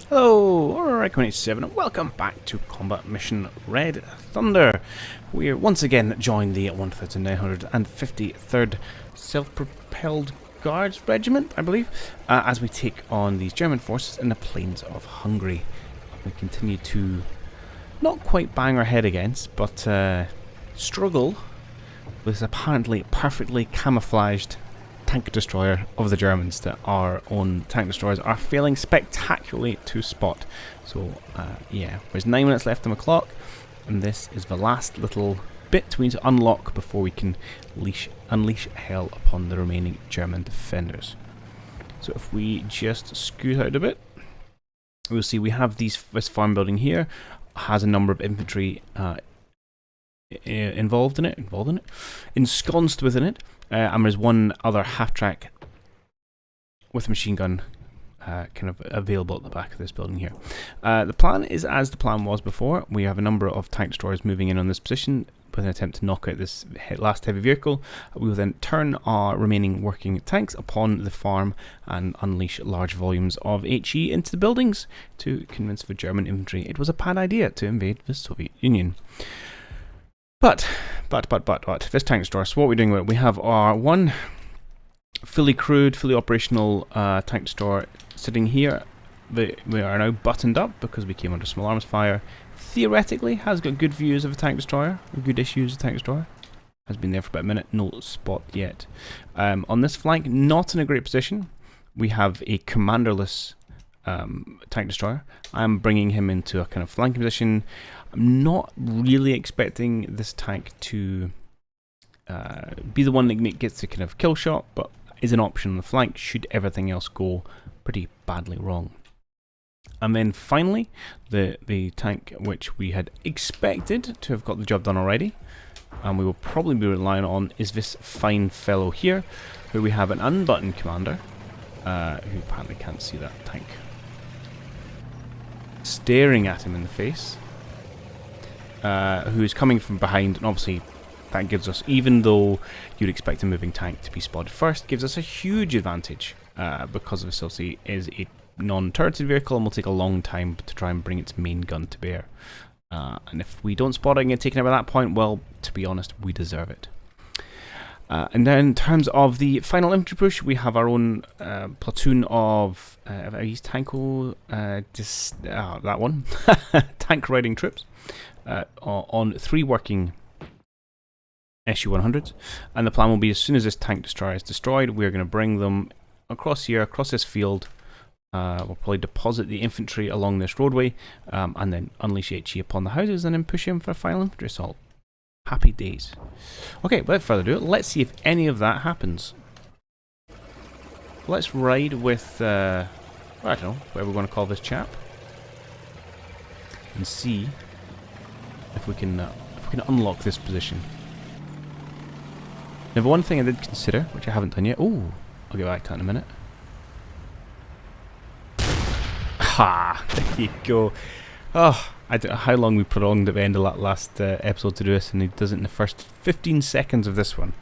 Hello, alright, 87, and welcome back to Combat Mission Red Thunder. We're once again joined the 1953rd Self Propelled Guards Regiment, I believe, as we take on these German forces in the plains of Hungary. We continue to not quite bang our head against, but struggle with this apparently perfectly camouflaged tank destroyer of the Germans that our own tank destroyers are failing spectacularly to spot. So yeah, there's 9 minutes left on the clock, and this is the last little bit we need to unlock before we can unleash hell upon the remaining German defenders. So if we just scoot out a bit, we'll see we have this farm building here, has a number of infantry ensconced within it. And there's one other half-track with a machine gun kind of available at the back of this building here. The plan is as the plan was before. We have a number of tank destroyers moving in on this position with an attempt to knock out this last heavy vehicle. We will then turn our remaining working tanks upon the farm and unleash large volumes of HE into the buildings to convince the German infantry it was a bad idea to invade the Soviet Union. But, this tank destroyer, so what we're doing with it, we have our one fully crewed, fully operational tank destroyer sitting here. We are now buttoned up because we came under small arms fire. Theoretically, has got good views of a tank destroyer, good issues of a tank destroyer. Has been there for about a minute, no spot yet. On this flank, not in a great position. We have a commanderless tank destroyer. I'm bringing him into a kind of flanking position. I'm not really expecting this tank to be the one that gets the kind of kill shot, but is an option on the flank should everything else go pretty badly wrong. And then finally, the tank which we had expected to have got the job done already, and we will probably be relying on, is this fine fellow here, who we have an unbuttoned commander, who apparently can't see that tank, staring at him in the face. Who is coming from behind, and obviously that gives us, even though you'd expect a moving tank to be spotted first, gives us a huge advantage because of Silsi is a non-turreted vehicle and will take a long time to try and bring its main gun to bear. And if we don't spot it and get taken out by that point, well, to be honest, we deserve it. And then in terms of the final infantry push, we have our own platoon of Tanko, that one, tank riding troops on 3 working Su-100s, and the plan will be as soon as this tank destroyer is destroyed, we're going to bring them across here, across this field. We'll probably deposit the infantry along this roadway, and then unleash HE upon the houses, and then push in for a final infantry assault. Happy days. Okay, without further ado, let's see if any of that happens. Let's ride with, I don't know, whatever we want to call this chap, and see if we can unlock this position. Now, the one thing I did consider, which I haven't done yet, oh, I'll get back to that in a minute. Ha! There you go. Oh, I don't know how long we prolonged at the end of that last episode to do this, and he does it in the first 15 seconds of this one.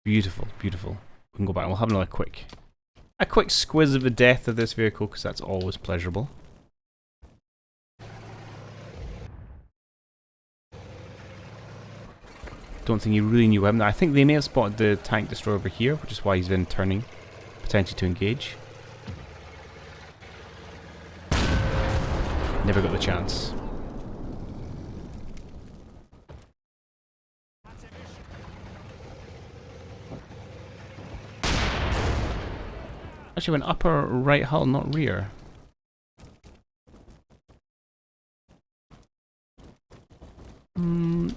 Beautiful, beautiful. We can go back and we'll have another quick squiz of the death of this vehicle, because that's always pleasurable. Don't think he really knew him. I think they may have spotted the tank destroyer over here, which is why he's then turning, potentially to engage. Never got the chance. Actually went upper right hull, not rear.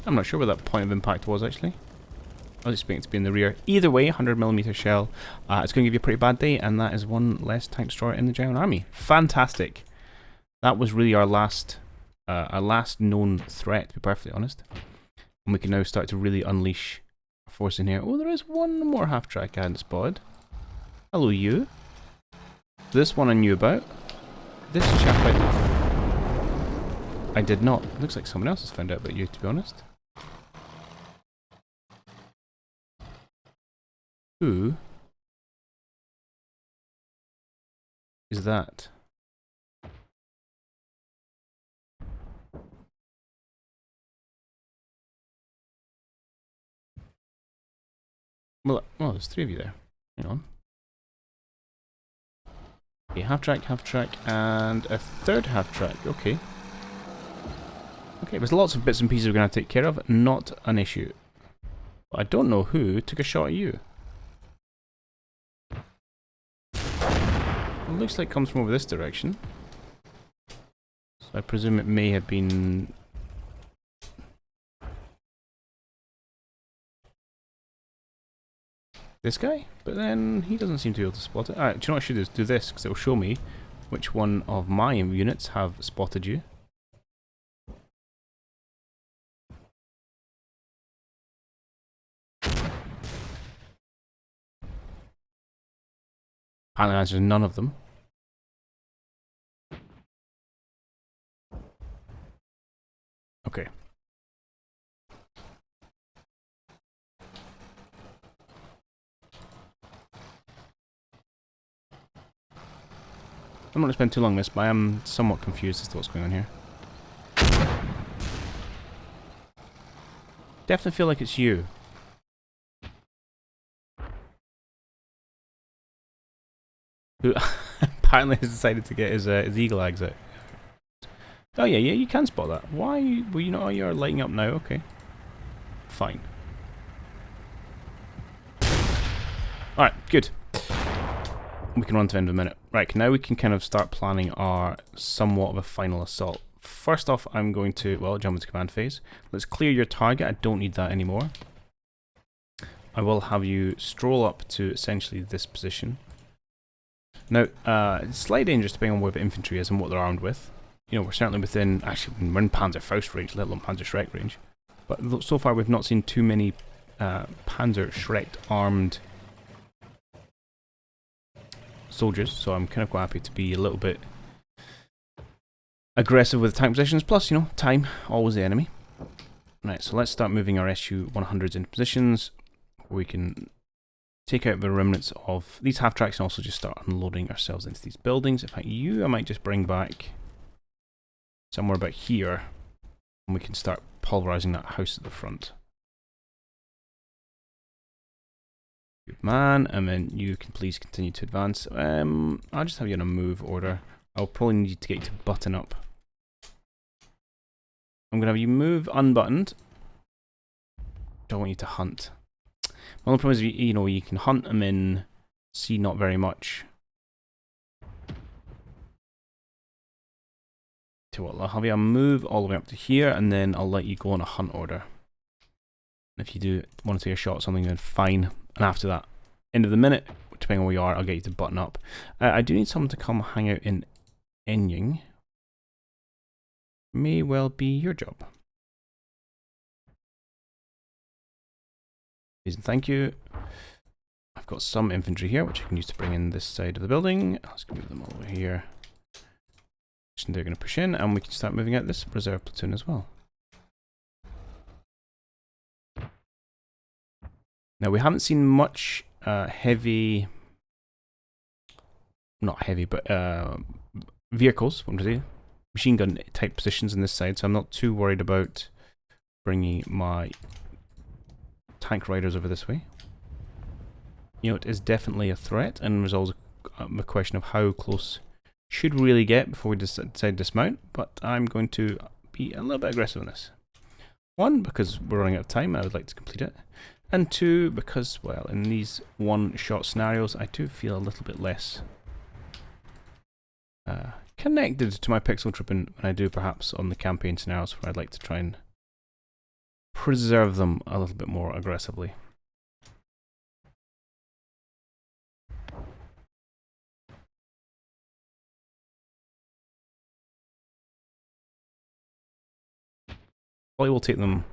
I'm not sure where that point of impact was actually. I was expecting it to be in the rear. Either way, 100mm shell. It's going to give you a pretty bad day, and that is one less tank destroyer in the German army. Fantastic. That was really our last known threat, to be perfectly honest. And we can now start to really unleash our force in here. Oh, there is one more half-track I hadn't spotted. Hello, you. This one I knew about. This chap I did not. Looks like someone else has found out about you, to be honest. Who is that? Well, there's 3 of you there. Hang on. Okay, half track, and a third half track. Okay. Okay, there's lots of bits and pieces we're going to take care of. Not an issue. But I don't know who took a shot at you. It looks like it comes from over this direction. So I presume it may have been... this guy? But then he doesn't seem to be able to spot it. Alright, do you know what I should do this? Because it will show me which one of my units have spotted you. Apparently the answer is none of them. Okay. I'm not going to spend too long on this, but I am somewhat confused as to what's going on here. Definitely feel like it's you. Who apparently has decided to get his eagle eggs out. Oh yeah, you can spot that. Why were you not? You're lighting up now. Okay, fine. All right, good. We can run to the end of a minute. Right, now we can kind of start planning our somewhat of a final assault. First off, I'm going to, well, jump into command phase. Let's clear your target. I don't need that anymore. I will have you stroll up to essentially this position. Now, it's slightly dangerous depending on where the infantry is and what they're armed with. You know, we're certainly within, actually, we're in Panzerfaust range, let alone Panzerschreck range. But so far we've not seen too many Panzerschreck armed soldiers, so I'm kind of quite happy to be a little bit aggressive with tank positions. Plus, you know, time, always the enemy. Right, so let's start moving our SU-100s into positions where we can take out the remnants of these half-tracks and also just start unloading ourselves into these buildings. In fact, I might just bring back somewhere about here and we can start pulverizing that house at the front. Good man, and then you can please continue to advance. I'll just have you in a move order. I'll probably need to get you to button up. I'm going to have you move unbuttoned. Don't want you to hunt. My only problem is, you know, you can hunt and then see not very much. So what, I'll have you move all the way up to here and then I'll let you go on a hunt order. If you do want to take a shot at something, then fine. And after that, end of the minute, depending on where you are, I'll get you to button up. I do need someone to come hang out in Enying. May well be your job. Please and thank you. I've got some infantry here, which I can use to bring in this side of the building. Let's move them all over here. And they're going to push in, and we can start moving out this reserve platoon as well. Now, we haven't seen much heavy, not heavy, but vehicles, what I'm going to say, machine gun type positions on this side, so I'm not too worried about bringing my tank riders over this way. You know, it is definitely a threat, and there's always a question of how close should we really get before we decide to dismount, but I'm going to be a little bit aggressive on this. One, because we're running out of time, I would like to complete it. And two, because, well, in these one-shot scenarios, I do feel a little bit less connected to my pixel tripping than I do perhaps on the campaign scenarios where I'd like to try and preserve them a little bit more aggressively. Probably will take them.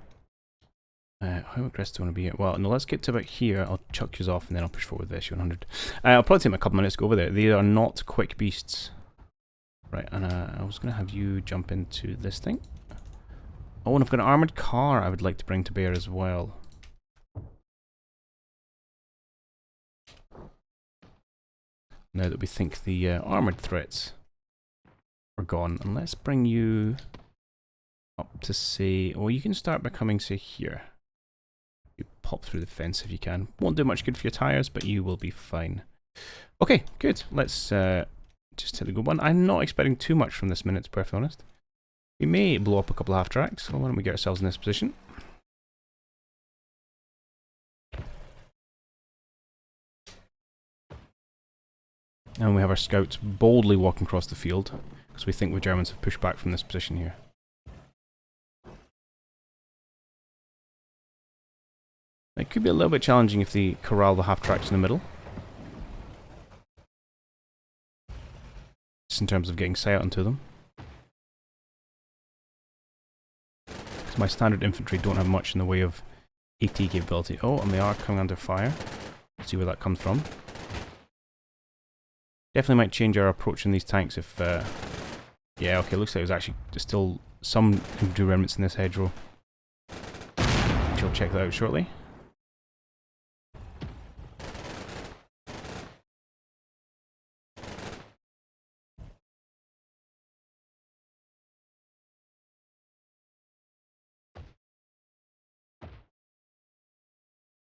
How aggressive do I want to be? Well, no, let's get to about here. I'll chuck you off and then I'll push forward with the SU-100. I'll probably take me a couple minutes to go over there. They are not quick beasts. Right, and I was going to have you jump into this thing. Oh, and I've got an armoured car I would like to bring to bear as well. Now that we think the armoured threats are gone. And let's bring you up to say, well, you can start by coming, say, here. You pop through the fence if you can. Won't do much good for your tyres, but you will be fine. Okay, good. Let's just hit the go button. I'm not expecting too much from this minute, to be perfectly honest. We may blow up a couple of half tracks, so why don't we get ourselves in this position? And we have our scouts boldly walking across the field, because we think the Germans have pushed back from this position here. It could be a little bit challenging if they corral the half tracks in the middle. Just in terms of getting sight onto them. Because my standard infantry don't have much in the way of AT capability. Oh, and they are coming under fire. Let's see where that comes from. Definitely might change our approach in these tanks if... yeah, okay, looks like there's actually still some infantry remnants in this hedgerow. Which I'll check that out shortly.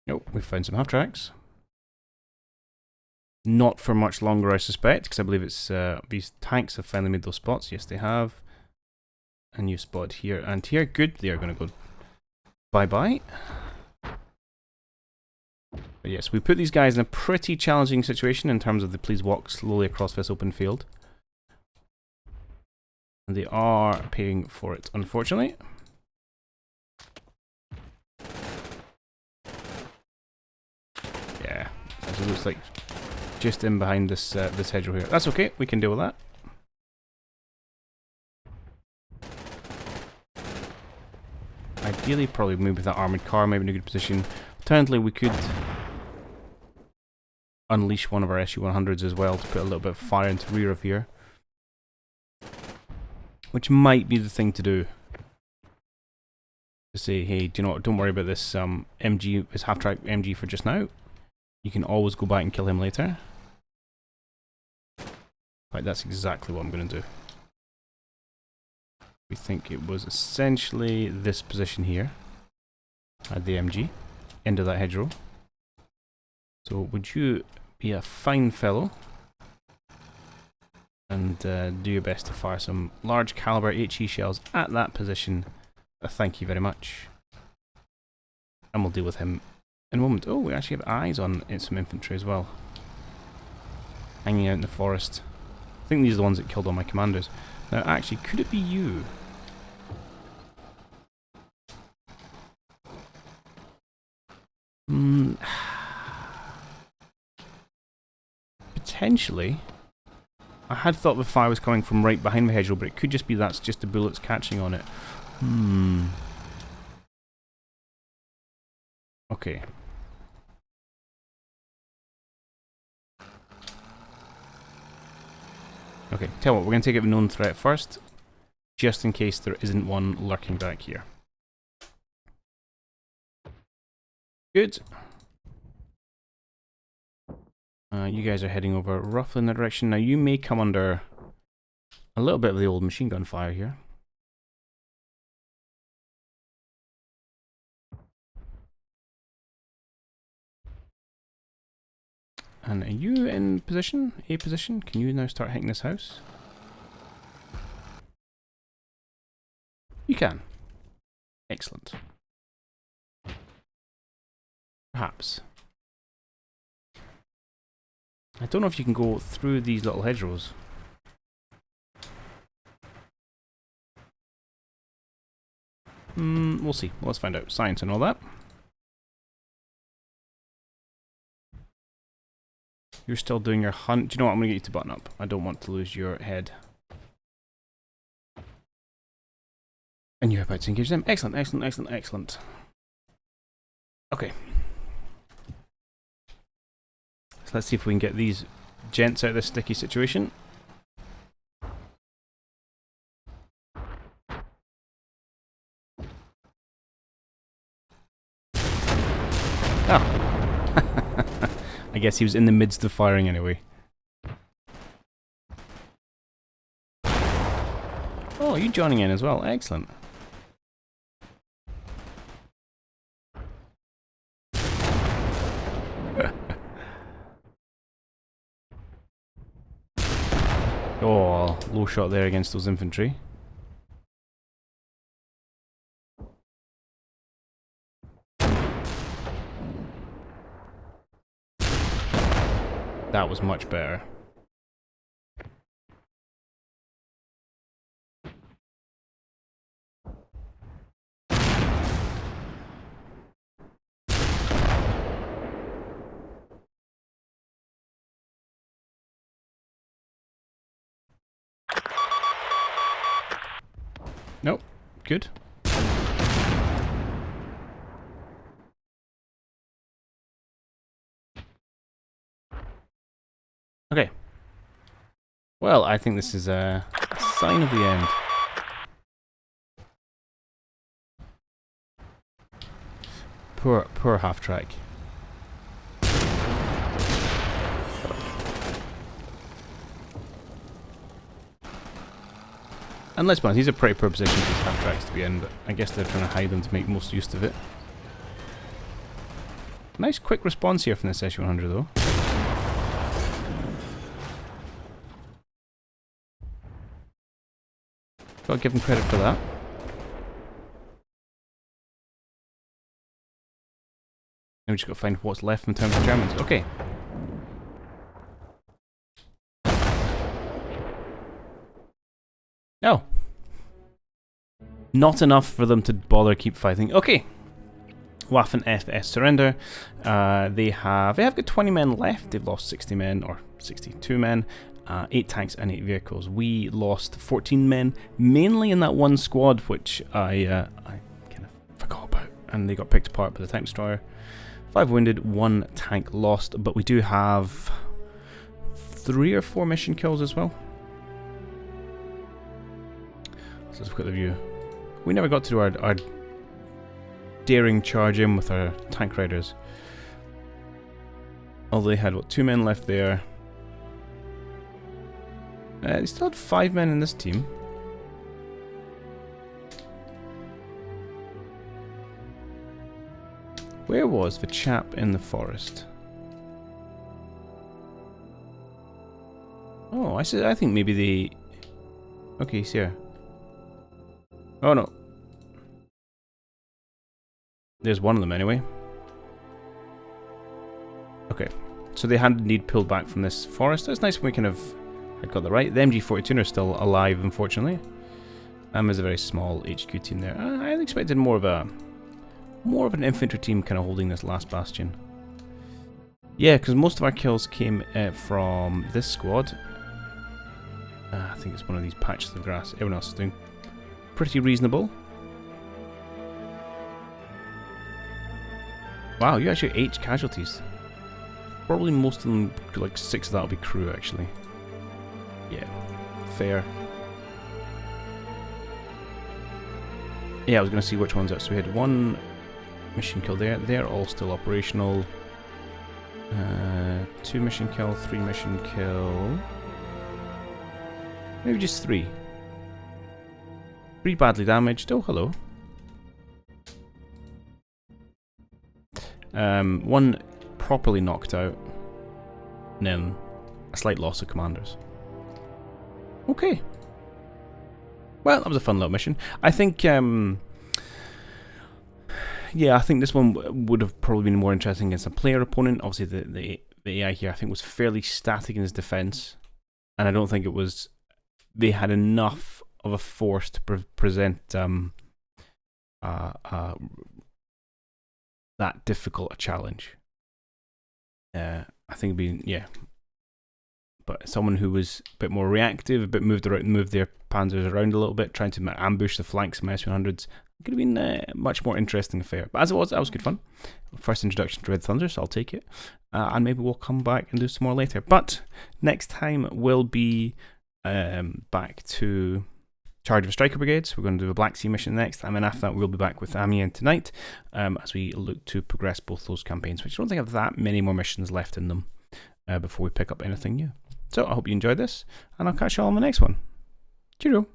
Nope, we've found some half tracks. Not for much longer, I suspect, because I believe it's these tanks have finally made those spots. Yes, they have. A new spot here and here. Good, they are going to go bye-bye. But yes, we put these guys in a pretty challenging situation in terms of the please walk slowly across this open field. And they are paying for it, unfortunately. Yeah, it looks like just in behind this this hedgerow here. That's okay, we can deal with that. Ideally, probably move with that armoured car, maybe in a good position. Alternatively, we could unleash one of our SU-100s as well to put a little bit of fire into rear of here. Which might be the thing to do. To say, hey, do you know what, don't worry about this MG, this half-track MG for just now. You can always go back and kill him later. Right, that's exactly what I'm going to do. We think it was essentially this position here. At the MG. End of that hedgerow. So would you be a fine fellow and do your best to fire some large caliber HE shells at that position. Thank you very much. And we'll deal with him in a moment. Oh, we actually have eyes on some infantry as well. Hanging out in the forest. I think these are the ones that killed all my commanders. Now actually, could it be you? Potentially. I had thought the fire was coming from right behind the hedgerow, but it could just be that's just the bullets catching on it. Okay. Okay, tell you what, we're going to take out the known threat first, just in case there isn't one lurking back here. Good. You guys are heading over roughly in that direction. Now you may come under a little bit of the old machine gun fire here. And are you in position? A position? Can you now start hitting this house? You can. Excellent. Perhaps. I don't know if you can go through these little hedgerows. We'll see. Let's find out. Science and all that. You're still doing your hunt. Do you know what? I'm going to get you to button up. I don't want to lose your head. And you're about to engage them. Excellent, excellent, excellent, excellent. Okay. So let's see if we can get these gents out of this sticky situation. Oh. I guess he was in the midst of firing anyway. Oh, you joining in as well. Excellent. Oh, low shot there against those infantry. That was much better. Nope. Good. Okay. Well, I think this is a sign of the end. Poor half track. And let's be honest, these are pretty poor positions, these half tracks to be in, but I guess they're trying to hide them to make most use of it. Nice quick response here from this SU-100 though. Gotta give them credit for that. Now we just gotta find what's left in terms of Germans. Okay. No. Not enough for them to bother keep fighting. Okay. Waffen FS surrender. They have got 20 men left. They've lost 60 men, or 62 men. 8 tanks and 8 vehicles. We lost 14 men, mainly in that one squad, which I kind of forgot about. And they got picked apart by the tank destroyer. 5 wounded, 1 tank lost. But we do have 3 or 4 mission kills as well. So let's look at the view. We never got to do our daring charge in with our tank riders. Although they had, what, 2 men left there. They still had 5 men in this team. Where was the chap in the forest? Oh, I think maybe they... Okay, he's here. Oh no. There's one of them anyway. Okay, so they had indeed pulled back from this forest. That's nice when we kind of had got the right. The MG-42 are still alive, unfortunately. There's a very small HQ team there. I had expected more of an infantry team kind of holding this last bastion. Yeah, because most of our kills came from this squad. I think it's one of these patches of grass. Everyone else is doing pretty reasonable. Wow, you actually 8 casualties. Probably most of them, like 6 of that will be crew actually. Yeah, fair. Yeah, I was going to see which ones out. So we had 1 mission kill there. They're all still operational. 2 mission kill, 3 mission kill. Maybe just 3. 3 badly damaged. Oh, hello. 1 properly knocked out. And then a slight loss of commanders. Okay. Well, that was a fun little mission. I think, yeah, I think this one would have probably been more interesting against a player opponent. Obviously, the AI here, I think, was fairly static in his defense. And I don't think it was... They had enough of a force to present that difficult a challenge. I think it'd be, yeah. But someone who was a bit more reactive, a bit moved their panzers around a little bit, trying to ambush the flanks of my S-100s, could have been a much more interesting affair. But as it was, that was good fun. First introduction to Red Thunder, so I'll take it. And maybe we'll come back and do some more later. But next time we'll be back to Charge of Striker Brigades. We're going to do a Black Sea mission next, and then after that we'll be back with Amiens tonight as we look to progress both those campaigns, which I don't think have that many more missions left in them before we pick up anything new. So I hope you enjoyed this, and I'll catch you all on the next one. Cheerio!